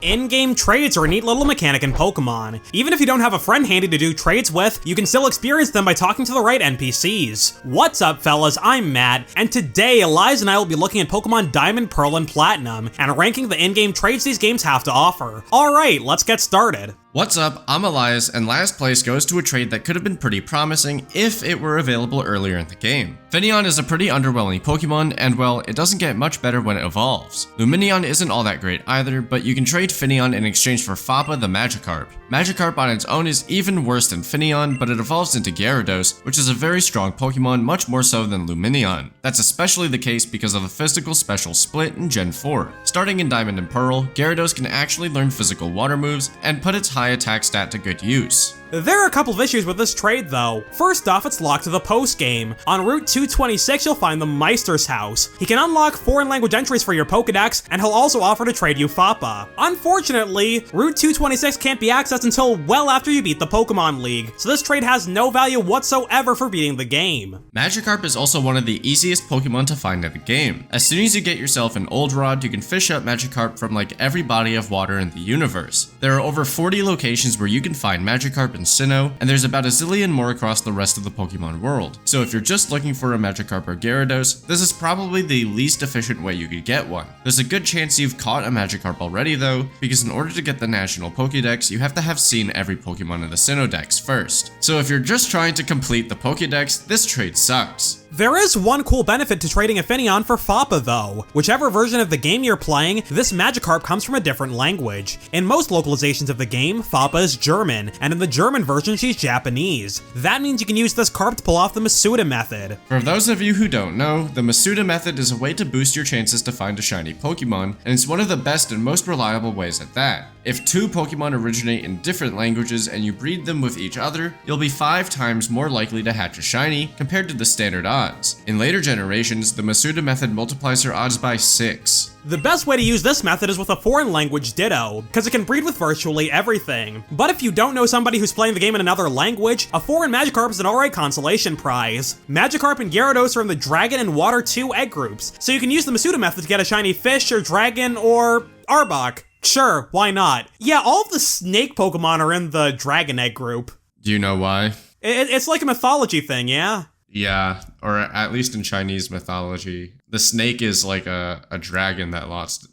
In-game trades are a neat little mechanic in Pokemon. Even if you don't have a friend handy to do trades with, you can still experience them by talking to the right NPCs. What's up, fellas? I'm Matt, and today Elias and I will be looking at Pokemon Diamond, Pearl, and Platinum, and ranking the in-game trades these games have to offer. Alright, let's get started. What's up, I'm Elias, and last place goes to a trade that could have been pretty promising if it were available earlier in the game. Finneon is a pretty underwhelming Pokemon, and well, it doesn't get much better when it evolves. Lumineon isn't all that great either, but you can trade Finneon in exchange for Fappa the Magikarp. Magikarp on its own is even worse than Finneon, but it evolves into Gyarados, which is a very strong Pokemon, much more so than Lumineon. That's especially the case because of the physical special split in Gen 4. Starting in Diamond and Pearl, Gyarados can actually learn physical water moves and put its high attack stat to good use. There are a couple of issues with this trade though. First off, it's locked to the post-game. On Route 226, you'll find the Meister's house. He can unlock foreign language entries for your Pokedex, and he'll also offer to trade you Fappa. Unfortunately, Route 226 can't be accessed until well after you beat the Pokemon League, so this trade has no value whatsoever for beating the game. Magikarp is also one of the easiest Pokemon to find in the game. As soon as you get yourself an Old Rod, you can fish up Magikarp from like every body of water in the universe. There are over 40 locations where you can find Magikarp in Sinnoh, and there's about a zillion more across the rest of the Pokemon world. So if you're just looking for a Magikarp or Gyarados, this is probably the least efficient way you could get one. There's a good chance you've caught a Magikarp already though, because in order to get the National Pokédex, you have to have seen every Pokemon in the Sinnoh Dex first. So if you're just trying to complete the Pokédex, this trade sucks. There is one cool benefit to trading a Finneon for Fappa though. Whichever version of the game you're playing, this Magikarp comes from a different language. In most localizations of the game, Fappa is German, and in the German version she's Japanese. That means you can use this carp to pull off the Masuda method. For those of you who don't know, the Masuda method is a way to boost your chances to find a shiny Pokemon, and it's one of the best and most reliable ways at that. If two Pokemon originate in different languages and you breed them with each other, you'll be 5 times more likely to hatch a shiny compared to the standard odds. In later generations, the Masuda method multiplies your odds by 6. The best way to use this method is with a foreign language Ditto, because it can breed with virtually everything. But if you don't know somebody who's playing the game in another language, a foreign Magikarp is an alright consolation prize. Magikarp and Gyarados are in the Dragon and Water 2 egg groups, so you can use the Masuda method to get a shiny fish or dragon or Arbok. Sure, why not? Yeah, all of the snake Pokemon are in the Dragon Egg group. Do you know why? It's like a mythology thing, yeah? Yeah, or at least in Chinese mythology. The snake is like a dragon that lost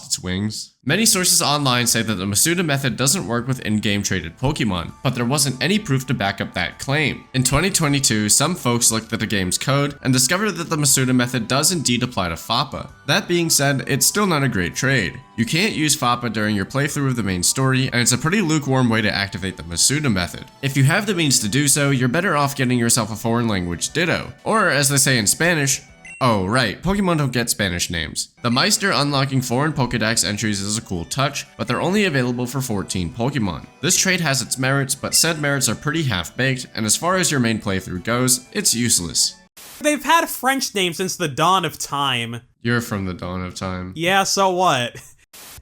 its wings. Many sources online say that the Masuda method doesn't work with in-game traded Pokemon, but there wasn't any proof to back up that claim. In 2022, some folks looked at the game's code and discovered that the Masuda method does indeed apply to Fappa. That being said, it's still not a great trade. You can't use Fappa during your playthrough of the main story, and it's a pretty lukewarm way to activate the Masuda method. If you have the means to do so, you're better off getting yourself a foreign language Ditto, or as they say in Spanish, oh, right, Pokemon don't get Spanish names. The Meister unlocking foreign Pokedex entries is a cool touch, but they're only available for 14 Pokemon. This trade has its merits, but said merits are pretty half-baked, and as far as your main playthrough goes, it's useless. They've had French names since the dawn of time. You're from the dawn of time. Yeah, so what?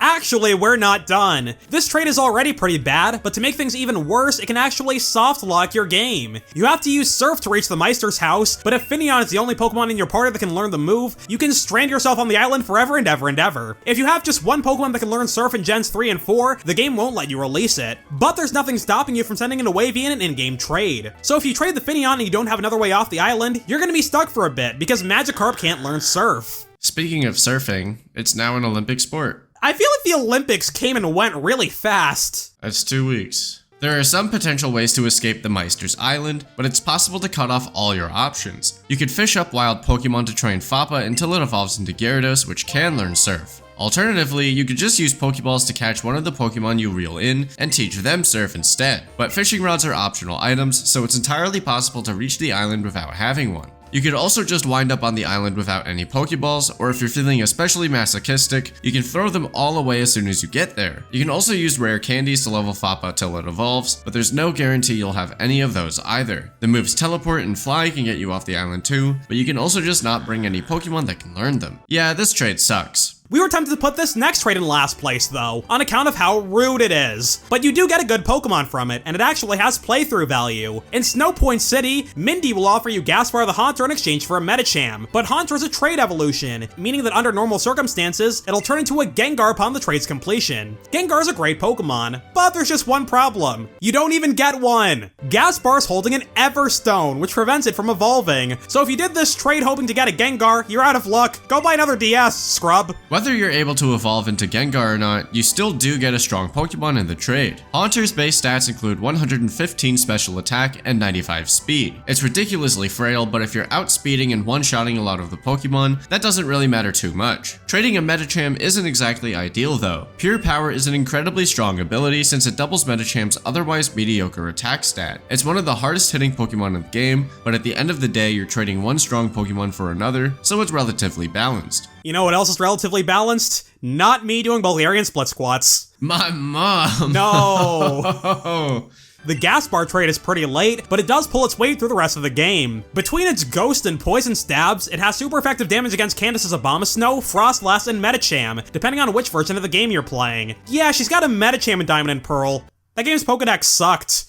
Actually, we're not done. This trade is already pretty bad, but to make things even worse, it can actually softlock your game. You have to use Surf to reach the Meister's house, but if Finneon is the only Pokemon in your party that can learn the move, you can strand yourself on the island forever and ever and ever. If you have just one Pokemon that can learn Surf in Gens 3 and 4, the game won't let you release it. But there's nothing stopping you from sending it away via an in-game trade. So if you trade the Finneon and you don't have another way off the island, you're gonna be stuck for a bit, because Magikarp can't learn Surf. Speaking of surfing, it's now an Olympic sport. I feel like the Olympics came and went really fast. That's 2 weeks. There are some potential ways to escape the Meister's Island, but it's possible to cut off all your options. You could fish up wild Pokemon to train Fappa until it evolves into Gyarados, which can learn Surf. Alternatively, you could just use Pokeballs to catch one of the Pokemon you reel in and teach them Surf instead. But fishing rods are optional items, so it's entirely possible to reach the island without having one. You could also just wind up on the island without any Pokeballs, or if you're feeling especially masochistic, you can throw them all away as soon as you get there. You can also use rare candies to level Fappa till it evolves, but there's no guarantee you'll have any of those either. The moves Teleport and Fly can get you off the island too, but you can also just not bring any Pokemon that can learn them. Yeah, this trade sucks. We were tempted to put this next trait in last place though, on account of how rude it is. But you do get a good Pokemon from it, and it actually has playthrough value. In Snow Point City, Mindy will offer you Gaspar the Haunter in exchange for a Medicham, but Haunter is a trait evolution, meaning that under normal circumstances, it'll turn into a Gengar upon the trait's completion. Gengar is a great Pokemon, but there's just one problem. You don't even get one! Gaspar's holding an Everstone, which prevents it from evolving. So if you did this trait hoping to get a Gengar, you're out of luck. Go buy another DS, scrub. Whether you're able to evolve into Gengar or not, you still do get a strong Pokemon in the trade. Haunter's base stats include 115 special attack and 95 speed. It's ridiculously frail, but if you're outspeeding and one-shotting a lot of the Pokemon, that doesn't really matter too much. Trading a Medicham isn't exactly ideal though. Pure Power is an incredibly strong ability since it doubles Medicham's otherwise mediocre attack stat. It's one of the hardest hitting Pokemon in the game, but at the end of the day, you're trading one strong Pokemon for another, so it's relatively balanced. You know what else is relatively balanced? Not me doing Bulgarian split squats. My mom! No! The Gaspar trait is pretty late, but it does pull its weight through the rest of the game. Between its Ghost and Poison stabs, it has super effective damage against Candace's Abomasnow, Frostlass, and Medicham, depending on which version of the game you're playing. Yeah, she's got a Medicham in Diamond and Pearl. That game's Pokedex sucked.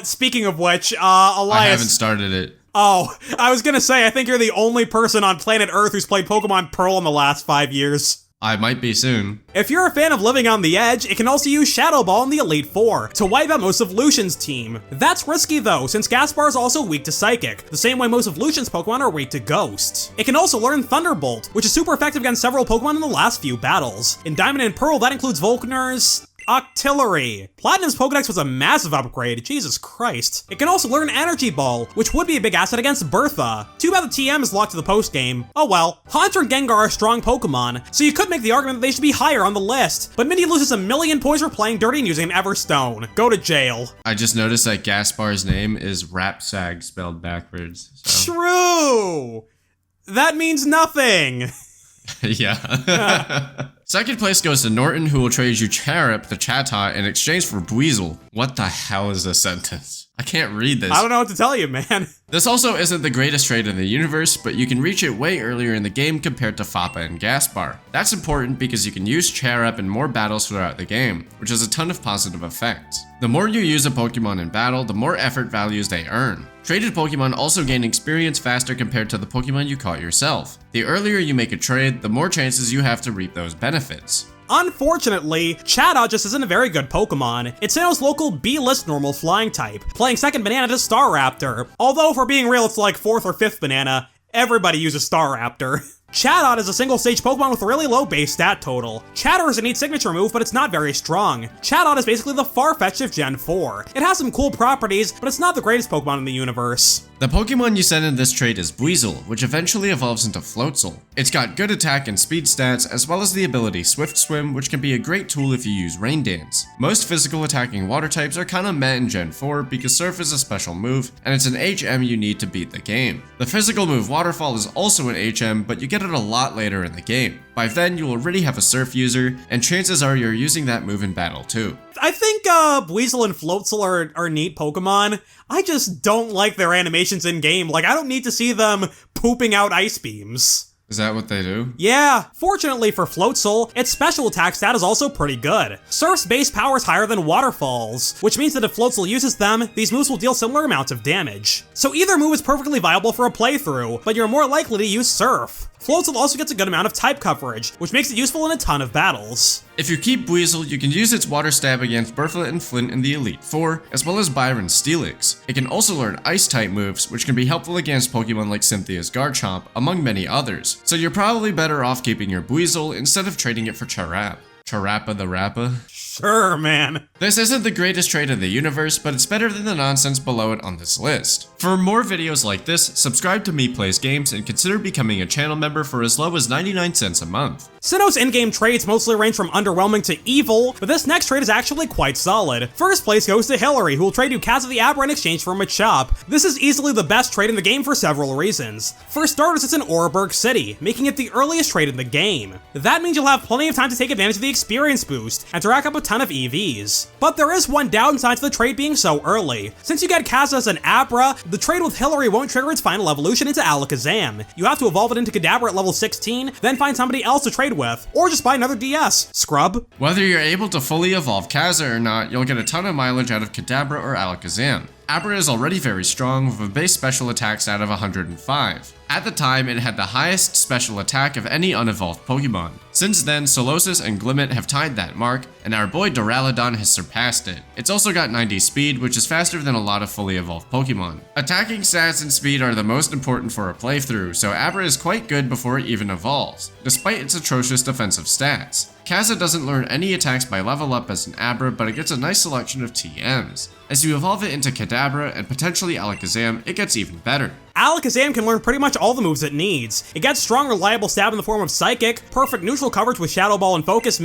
Speaking of which, Elias— I haven't started it. Oh, I was gonna say, I think you're the only person on planet Earth who's played Pokemon Pearl in the last 5 years. I might be soon. If you're a fan of Living on the Edge, it can also use Shadow Ball in the Elite Four to wipe out most of Lucian's team. That's risky though, since Gaspar is also weak to Psychic, the same way most of Lucian's Pokemon are weak to Ghost. It can also learn Thunderbolt, which is super effective against several Pokemon in the last few battles. In Diamond and Pearl, that includes Volkner's Octillery. Platinum's Pokedex was a massive upgrade, Jesus Christ. It can also learn Energy Ball, which would be a big asset against Bertha. Too bad the TM is locked to the post-game. Oh well. Haunter and Gengar are strong Pokemon, so you could make the argument that they should be higher on the list, but Mindy loses a million points for playing dirty and using an Everstone. Go to jail. I just noticed that Gaspar's name is Rapsag spelled backwards. So. True! That means nothing. Yeah. Second place goes to Norton, who will trade you Charip, the Chatot, in exchange for Buizel. What the hell is this sentence? I can't read this. I don't know what to tell you, man. This also isn't the greatest trade in the universe, but you can reach it way earlier in the game compared to Fappa and Gaspar. That's important because you can use Charip in more battles throughout the game, which has a ton of positive effects. The more you use a Pokemon in battle, the more effort values they earn. Traded Pokemon also gain experience faster compared to the Pokemon you caught yourself. The earlier you make a trade, the more chances you have to reap those benefits. Unfortunately, Chatot just isn't a very good Pokemon. It's Sinnoh's local B-list normal flying type, playing second banana to Staraptor. Although, if we're being real, it's like 4th or 5th banana. Everybody uses Staraptor. Chatot is a single-stage Pokemon with a really low base stat total. Chatter is a neat signature move, but it's not very strong. Chatot is basically the Farfetch'd of Gen 4. It has some cool properties, but it's not the greatest Pokemon in the universe. The Pokemon you send in this trade is Buizel, which eventually evolves into Floatzel. It's got good attack and speed stats, as well as the ability Swift Swim, which can be a great tool if you use Rain Dance. Most physical attacking water types are kinda meh in Gen 4 because Surf is a special move, and it's an HM you need to beat the game. The physical move Waterfall is also an HM, but you get it a lot later in the game. By then, you'll already have a Surf user, and chances are you're using that move in battle too. I think Buizel and Floatzel are neat Pokemon. I just don't like their animations in-game. Like, I don't need to see them pooping out ice beams. Is that what they do? Yeah. Fortunately for Floatzel, its special attack stat is also pretty good. Surf's base power is higher than Waterfall's, which means that if Floatzel uses them, these moves will deal similar amounts of damage. So either move is perfectly viable for a playthrough, but you're more likely to use Surf. Floatzel also gets a good amount of type coverage, which makes it useful in a ton of battles. If you keep Buizel, you can use its Water Stab against Bertha and Flint in the Elite Four, as well as Byron's Steelix. It can also learn Ice-type moves, which can be helpful against Pokemon like Cynthia's Garchomp, among many others. So you're probably better off keeping your Buizel instead of trading it for Charap. Charappa the Rappa? Sure, man. This isn't the greatest trade in the universe, but it's better than the nonsense below it on this list. For more videos like this, subscribe to MEPlaysGames and consider becoming a channel member for as low as 99 cents a month. Sinnoh's in-game trades mostly range from underwhelming to evil, but this next trade is actually quite solid. First place goes to Hillary, who will trade you Cats of the Abra in exchange for Machop. This is easily the best trade in the game for several reasons. For starters, it's in Oreburgh City, making it the earliest trade in the game. That means you'll have plenty of time to take advantage of the experience boost, and to rack up a ton of EVs. But there is one downside to the trade being so early. Since you get Kaz as an Abra, the trade with Hillary won't trigger its final evolution into Alakazam. You have to evolve it into Kadabra at level 16, then find somebody else to trade with, or just buy another DS, scrub. Whether you're able to fully evolve Kaza or not, you'll get a ton of mileage out of Kadabra or Alakazam. Abra is already very strong with a base special attack stat of 105. At the time, it had the highest special attack of any unevolved Pokemon. Since then, Solosis and Glimmet have tied that mark, and our boy Duraludon has surpassed it. It's also got 90 speed, which is faster than a lot of fully evolved Pokemon. Attacking stats and speed are the most important for a playthrough, so Abra is quite good before it even evolves, despite its atrocious defensive stats. Kaza doesn't learn any attacks by level up as an Abra, but it gets a nice selection of TMs. As you evolve it into Kadabra and potentially Alakazam, it gets even better. Alakazam can learn pretty much all the moves it needs. It gets strong, reliable stab in the form of Psychic, perfect neutral coverage with Shadow Ball and Focus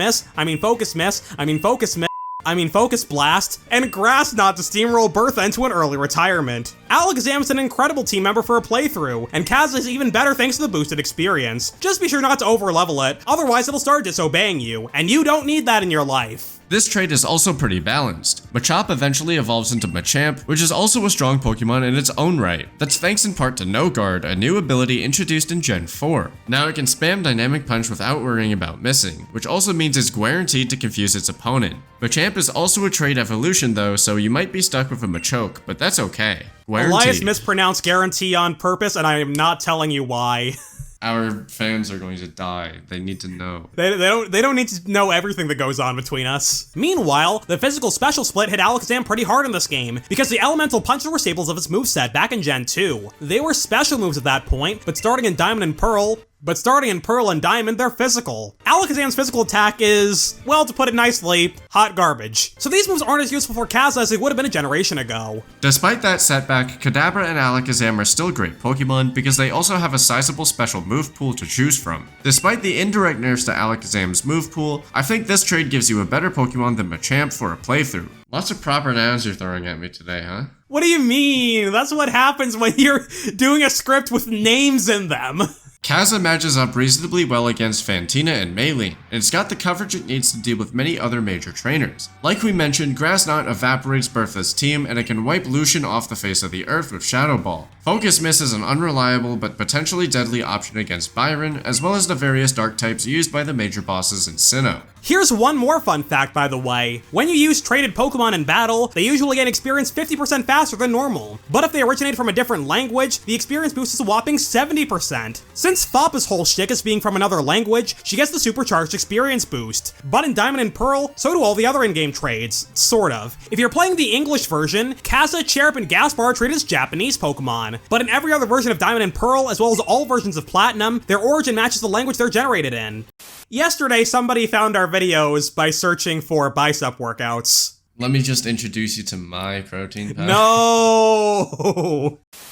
Blast, and Grass Knot to steamroll Bertha into an early retirement. Alakazam's an incredible team member for a playthrough, and Kaz is even better thanks to the boosted experience. Just be sure not to over-level it, otherwise it'll start disobeying you, and you don't need that in your life. This trade is also pretty balanced. Machop eventually evolves into Machamp, which is also a strong Pokemon in its own right. That's thanks in part to No Guard, a new ability introduced in Gen 4. Now it can spam Dynamic Punch without worrying about missing, which also means it's guaranteed to confuse its opponent. Machamp is also a trade evolution though, so you might be stuck with a Machoke, but that's okay. Guaranteed. Elias mispronounced guarantee on purpose, and I am not telling you why. Our fans are going to die. They need to know. They don't need to know everything that goes on between us. Meanwhile, the physical special split hit Alakazam pretty hard in this game, because the elemental punches were staples of its moveset back in Gen 2. They were special moves at that point, but starting in Diamond and Pearl and Diamond, they're physical. Alakazam's physical attack is, well, to put it nicely, hot garbage. So these moves aren't as useful for Kaza as they would have been a generation ago. Despite that setback, Kadabra and Alakazam are still great Pokemon because they also have a sizable special move pool to choose from. Despite the indirect nerfs to Alakazam's move pool, I think this trade gives you a better Pokemon than Machamp for a playthrough. Lots of proper nouns you're throwing at me today, huh? What do you mean? That's what happens when you're doing a script with names in them. Kaza matches up reasonably well against Fantina and Maylene, and it's got the coverage it needs to deal with many other major trainers. Like we mentioned, Grass Knot evaporates Bertha's team, and it can wipe Lucian off the face of the earth with Shadow Ball. Focus Miss is an unreliable but potentially deadly option against Byron, as well as the various dark types used by the major bosses in Sinnoh. Here's one more fun fact, by the way. When you use traded Pokemon in battle, they usually gain experience 50% faster than normal. But if they originate from a different language, the experience boost is a whopping 70%. Since Foppa's whole shtick is being from another language, she gets the supercharged experience boost. But in Diamond and Pearl, so do all the other in-game trades, sort of. If you're playing the English version, Kaza, Cherub, and Gaspar are treated as Japanese Pokemon. But in every other version of Diamond and Pearl, as well as all versions of Platinum, their origin matches the language they're generated in. Yesterday, somebody found our videos by searching for bicep workouts. Let me just introduce you to my protein powder. No!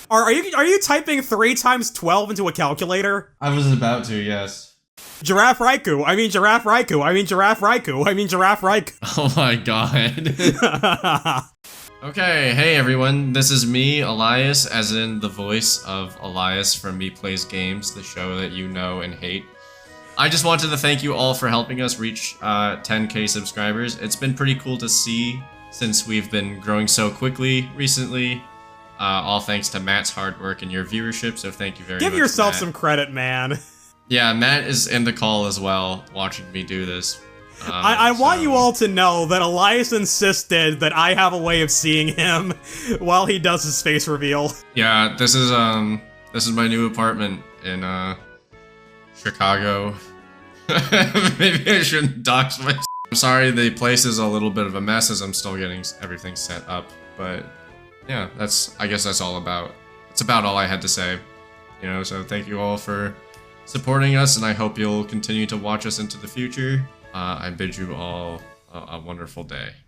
Are you typing 3 times 12 into a calculator? I was about to, yes. Giraffe Raikou. I mean Giraffe Raikou. I mean Giraffe Raikou. I mean Giraffe Raikou. Oh my god. Okay, hey everyone, this is me, Elias, as in the voice of Elias from MEPlaysGames, the show that you know and hate. I just wanted to thank you all for helping us reach 10k subscribers. It's been pretty cool to see since we've been growing so quickly recently. All thanks to Matt's hard work and your viewership, so thank you very much. Give yourself Matt. Some credit, man. Yeah, Matt is in the call as well, watching me do this. I want you all to know that Elias insisted that I have a way of seeing him while he does his face reveal. Yeah, this is my new apartment in Chicago. Maybe I shouldn't dox myself. I'm sorry, the place is a little bit of a mess as I'm still getting everything set up, but yeah, I guess that's all about. It's about all I had to say. You know, so thank you all for supporting us, and I hope you'll continue to watch us into the future. I bid you all a wonderful day.